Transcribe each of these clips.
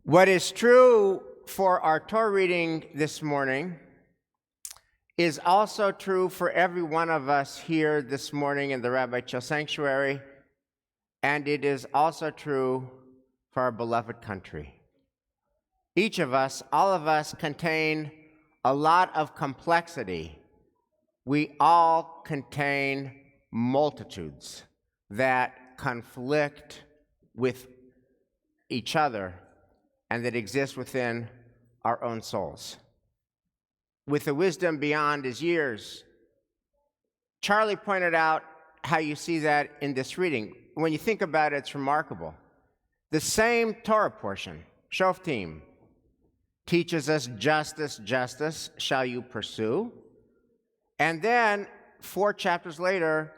What is true for our Torah reading this morning is also true for every one of us here this morning in the Rabbi Chill Sanctuary, and it is also true for our beloved country. Each of us, all of us, contain a lot of complexity. We all contain multitudes that conflict with each other and that exist within our own souls. With a wisdom beyond his years, Charlie pointed out how you see that in this reading. When you think about it, it's remarkable. The same Torah portion, Shoftim, teaches us justice, justice shall you pursue. And then 4 chapters later,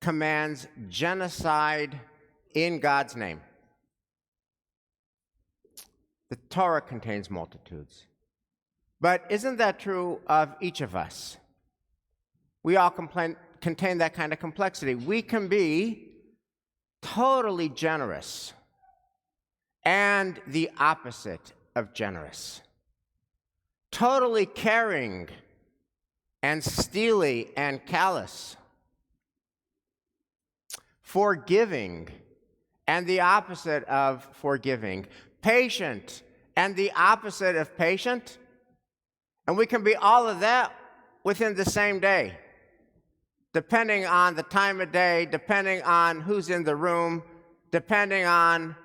commands genocide in God's name. The Torah contains multitudes. But isn't that true of each of us? We all contain that kind of complexity. We can be totally generous and the opposite of generous. Totally caring and steely and callous. Forgiving and the opposite of forgiving. Patient and the opposite of patient. And we can be all of that within the same day, depending on the time of day, depending on who's in the room, depending on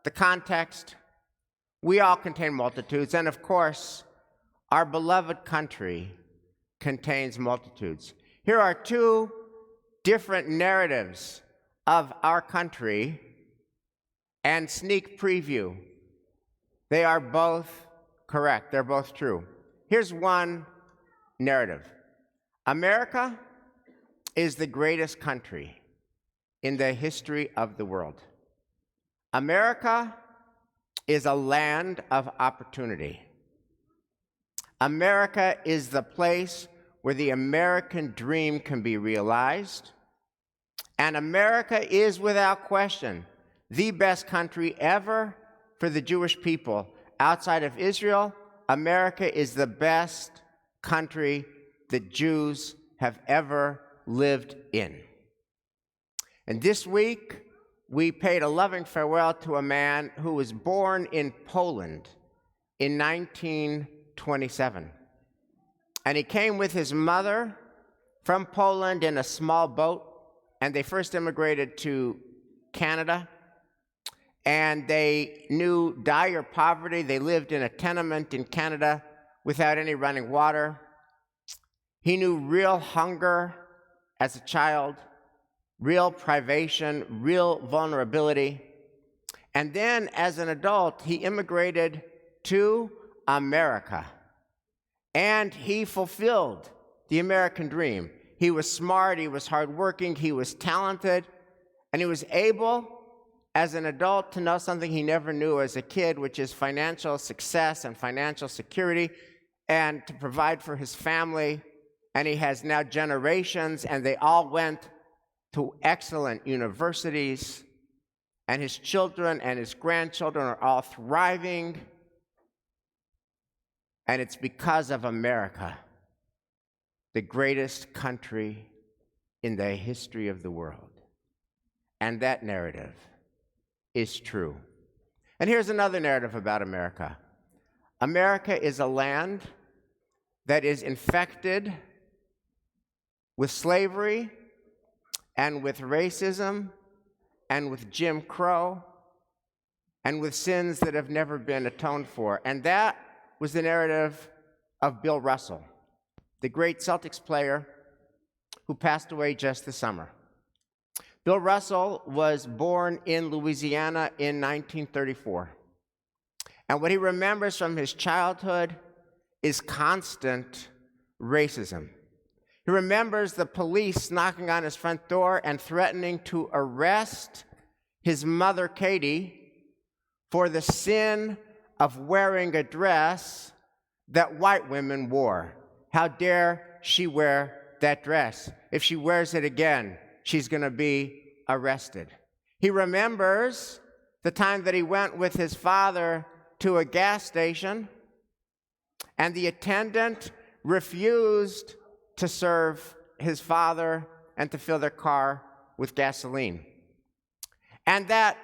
the context. We all contain multitudes, and of course, our beloved country contains multitudes. Here are 2 different narratives of our country and sneak preview. They are both correct. They're both true. Here's one narrative. America is the greatest country in the history of the world. America is a land of opportunity. America is the place where the American dream can be realized. And America is, without question, the best country ever for the Jewish people. Outside of Israel, America is the best country that Jews have ever lived in. And this week, we paid a loving farewell to a man who was born in Poland in 1927. And he came with his mother from Poland in a small boat, and they first immigrated to Canada. And they knew dire poverty. They lived in a tenement in Canada without any running water. He knew real hunger as a child, real privation, real vulnerability. And then as an adult, he immigrated to America. And he fulfilled the American dream. He was smart, he was hardworking, he was talented, and he was able as an adult to know something he never knew as a kid, which is financial success and financial security, and to provide for his family. And he has now generations, and they all went to excellent universities, and his children and his grandchildren are all thriving. And it's because of America, the greatest country in the history of the world. And that narrative is true. And here's another narrative about America. America is a land that is infected with slavery and with racism and with Jim Crow and with sins that have never been atoned for. And that was the narrative of Bill Russell, the great Celtics player who passed away just this summer. Bill Russell was born in Louisiana in 1934. And what he remembers from his childhood is constant racism. He remembers the police knocking on his front door and threatening to arrest his mother, Katie, for the sin of wearing a dress that white women wore. How dare she wear that dress? If she wears it again, she's going to be arrested. He remembers the time that he went with his father to a gas station, and the attendant refused to serve his father and to fill their car with gasoline. And that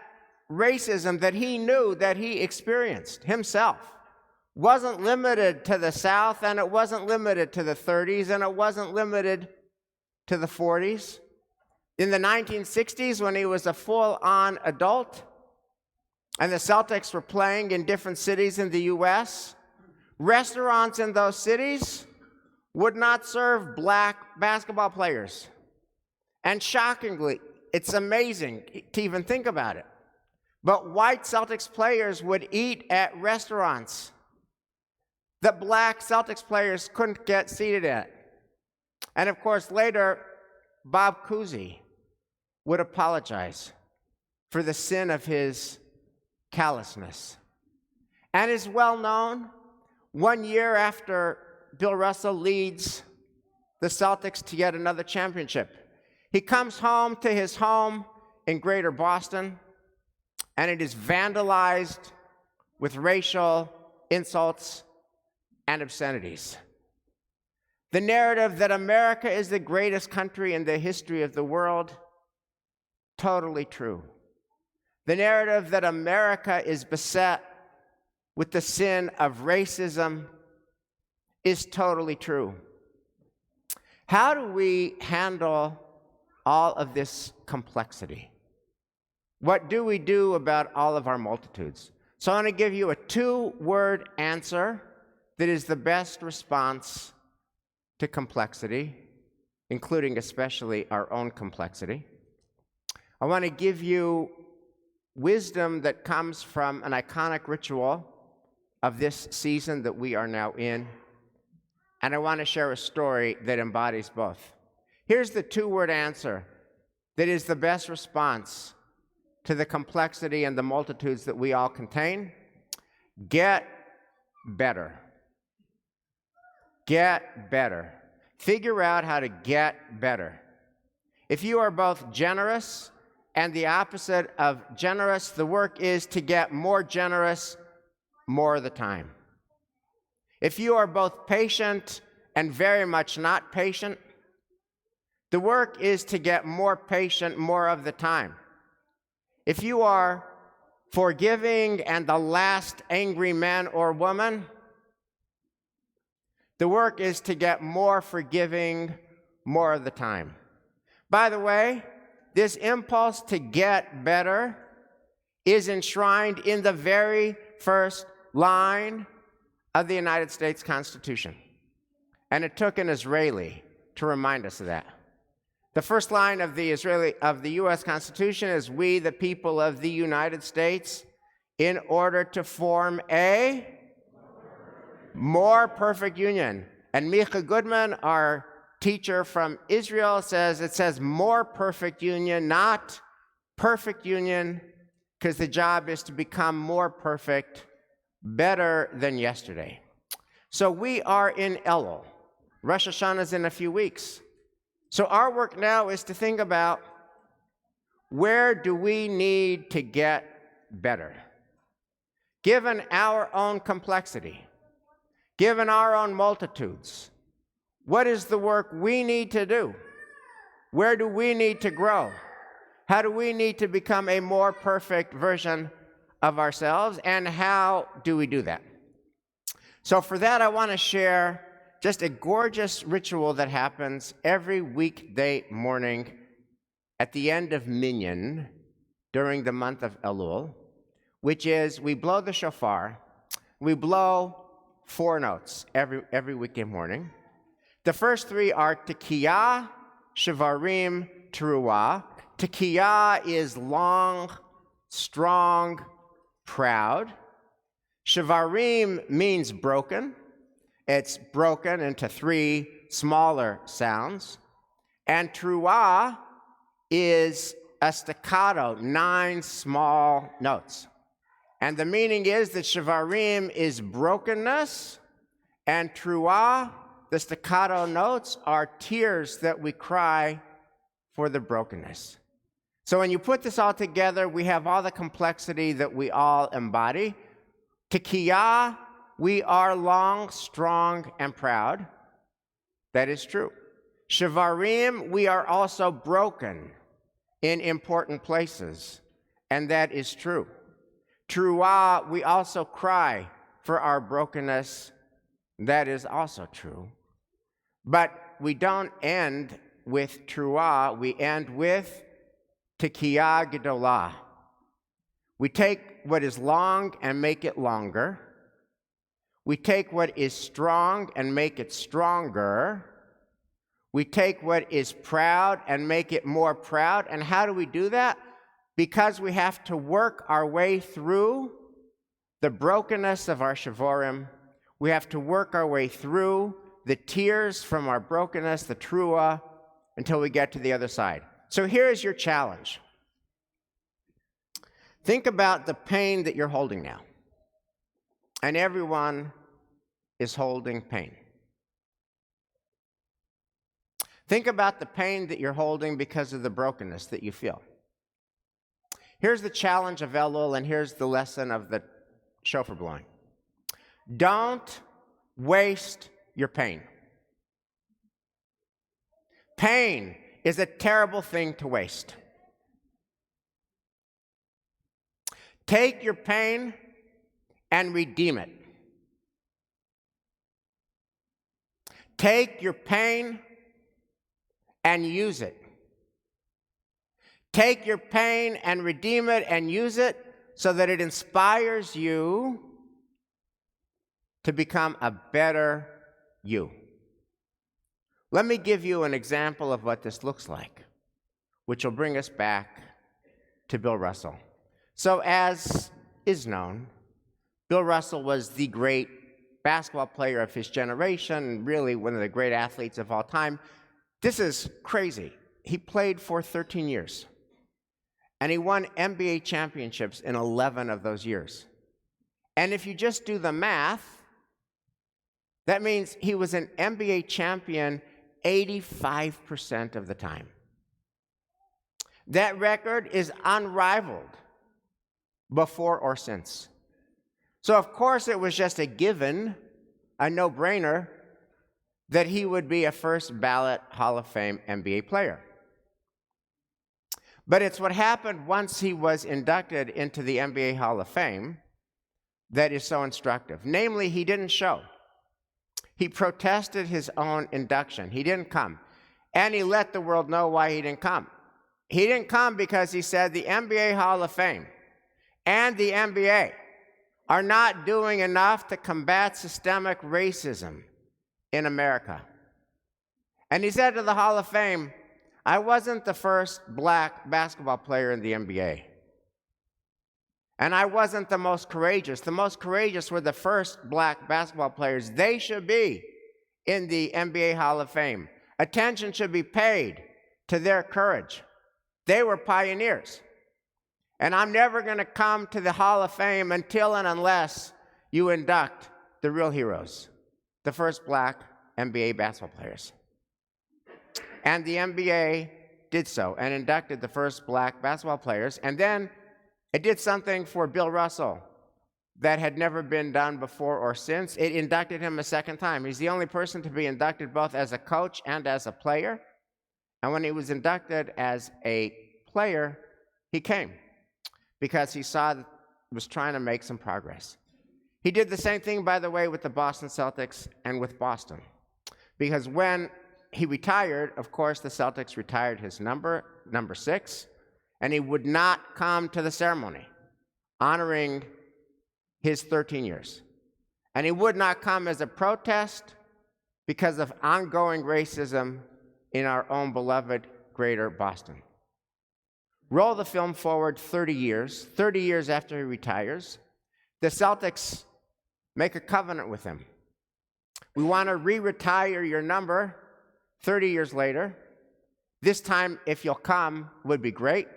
racism that he knew, that he experienced himself, wasn't limited to the South, and it wasn't limited to the 30s, and it wasn't limited to the 40s. In the 1960s, when he was a full-on adult, and the Celtics were playing in different cities in the U.S., restaurants in those cities would not serve black basketball players. And shockingly, it's amazing to even think about it, but white Celtics players would eat at restaurants that black Celtics players couldn't get seated at. And of course, later, Bob Cousy would apologize for the sin of his callousness. And is well known, 1 year after Bill Russell leads the Celtics to yet another championship, he comes home to his home in Greater Boston, and it is vandalized with racial insults and obscenities. The narrative that America is the greatest country in the history of the world, totally true. The narrative that America is beset with the sin of racism is totally true. How do we handle all of this complexity? What do we do about all of our multitudes? So I want to give you a two-word answer that is the best response to complexity, including especially our own complexity. I want to give you wisdom that comes from an iconic ritual of this season that we are now in, and I want to share a story that embodies both. Here's the two-word answer that is the best response to the complexity and the multitudes that we all contain. Get better. Get better. Figure out how to get better. If you are both generous and the opposite of generous, the work is to get more generous more of the time. If you are both patient and very much not patient, the work is to get more patient more of the time. If you are forgiving and the last angry man or woman, the work is to get more forgiving more of the time. By the way, this impulse to get better is enshrined in the very first line of the United States Constitution. And it took an Israeli to remind us of that. The first line of the U.S. Constitution is, "We, the people of the United States, in order to form a more perfect union." And Micha Goodman, our teacher from Israel, says more perfect union, not perfect union, because the job is to become more perfect, better than yesterday. So we are in Elul. Rosh Hashanah is in a few weeks. So our work now is to think about, where do we need to get better? Given our own complexity, given our own multitudes, what is the work we need to do? Where do we need to grow? How do we need to become a more perfect version of ourselves, and how do we do that? So for that, I want to share just a gorgeous ritual that happens every weekday morning at the end of Minyan during the month of Elul, which is we blow the shofar. We blow 4 notes every weekday morning. The first 3 are Tekiyah, Shavarim, Teruah. Tekiyah is long, strong, proud. Shavarim means broken. It's broken into 3 smaller sounds. And Teruah is a staccato, 9 small notes. And the meaning is that Shavarim is brokenness, and Teruah, the staccato notes, are tears that we cry for the brokenness. So when you put this all together, we have all the complexity that we all embody. Tekiah, we are long, strong, and proud. That is true. Shavarim, we are also broken in important places, and that is true. Truah, we also cry for our brokenness. That is also true. But we don't end with Truah, we end with Tekiah Gedolah. We take what is long and make it longer. We take what is strong and make it stronger. We take what is proud and make it more proud. And how do we do that? Because we have to work our way through the brokenness of our Shavorim. We have to work our way through the tears from our brokenness, the Truah, until we get to the other side. So here's your challenge. Think about the pain that you're holding now. And everyone is holding pain. Think about the pain that you're holding because of the brokenness that you feel. Here's the challenge of Elul, and here's the lesson of the shofar blowing. Don't waste your pain. Pain is a terrible thing to waste. Take your pain and redeem it. Take your pain and use it. Take your pain and redeem it and use it so that it inspires you to become a better you. Let me give you an example of what this looks like, which will bring us back to Bill Russell. So as is known, Bill Russell was the great basketball player of his generation, really one of the great athletes of all time. This is crazy. He played for 13 years, and he won NBA championships in 11 of those years. And if you just do the math, that means he was an NBA champion 85% of the time. That record is unrivaled before or since. So of course it was just a given, a no-brainer, that he would be a first ballot Hall of Fame NBA player. But it's what happened once he was inducted into the NBA Hall of Fame that is so instructive. Namely, he didn't show. He protested his own induction. He didn't come. And he let the world know why he didn't come. He didn't come because he said the NBA Hall of Fame and the NBA are not doing enough to combat systemic racism in America. And he said to the Hall of Fame, I wasn't the first black basketball player in the NBA. And I wasn't the most courageous. The most courageous were the first black basketball players. They should be in the NBA Hall of Fame. Attention should be paid to their courage. They were pioneers. And I'm never going to come to the Hall of Fame until and unless you induct the real heroes, the first black NBA basketball players. And the NBA did so and inducted the first black basketball players. And then it did something for Bill Russell that had never been done before or since. It inducted him a second time. He's the only person to be inducted both as a coach and as a player. And when he was inducted as a player, he came because he saw that he was trying to make some progress. He did the same thing, by the way, with the Boston Celtics and with Boston. Because when he retired, of course, the Celtics retired his number 6, and he would not come to the ceremony honoring his 13 years. And he would not come as a protest because of ongoing racism in our own beloved greater Boston. Roll the film forward 30 years after he retires, the Celtics make a covenant with him. We want to re-retire your number 30 years later. This time, if you'll come, would be great.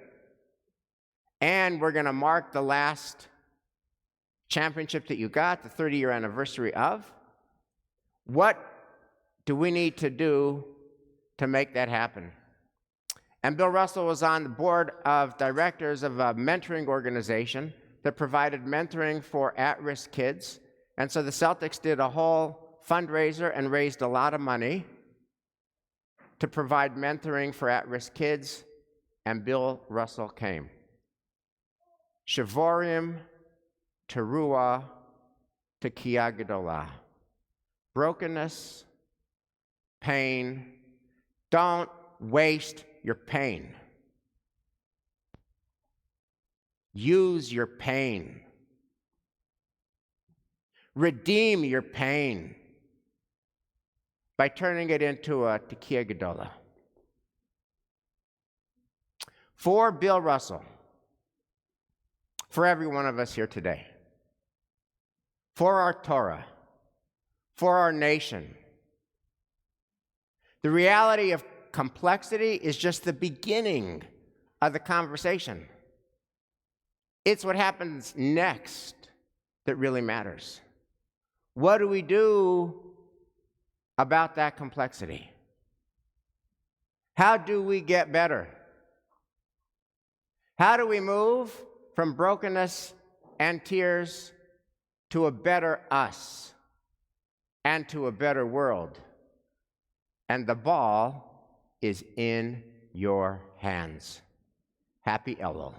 And we're going to mark the last championship that you got, the 30-year anniversary of. What do we need to do to make that happen? And Bill Russell was on the board of directors of a mentoring organization that provided mentoring for at-risk kids. And so the Celtics did a whole fundraiser and raised a lot of money to provide mentoring for at-risk kids, and Bill Russell came. Shavorim teruah tekiah gedolah. Brokenness, pain. Don't waste your pain. Use your pain. Redeem your pain by turning it into a tekiah gedolah. For Bill Russell, for every one of us here today, for our Torah, for our nation, the reality of complexity is just the beginning of the conversation. It's what happens next that really matters. What do we do about that complexity? How do we get better? How do we move from brokenness and tears to a better us and to a better world? And the ball is in your hands. Happy Elul.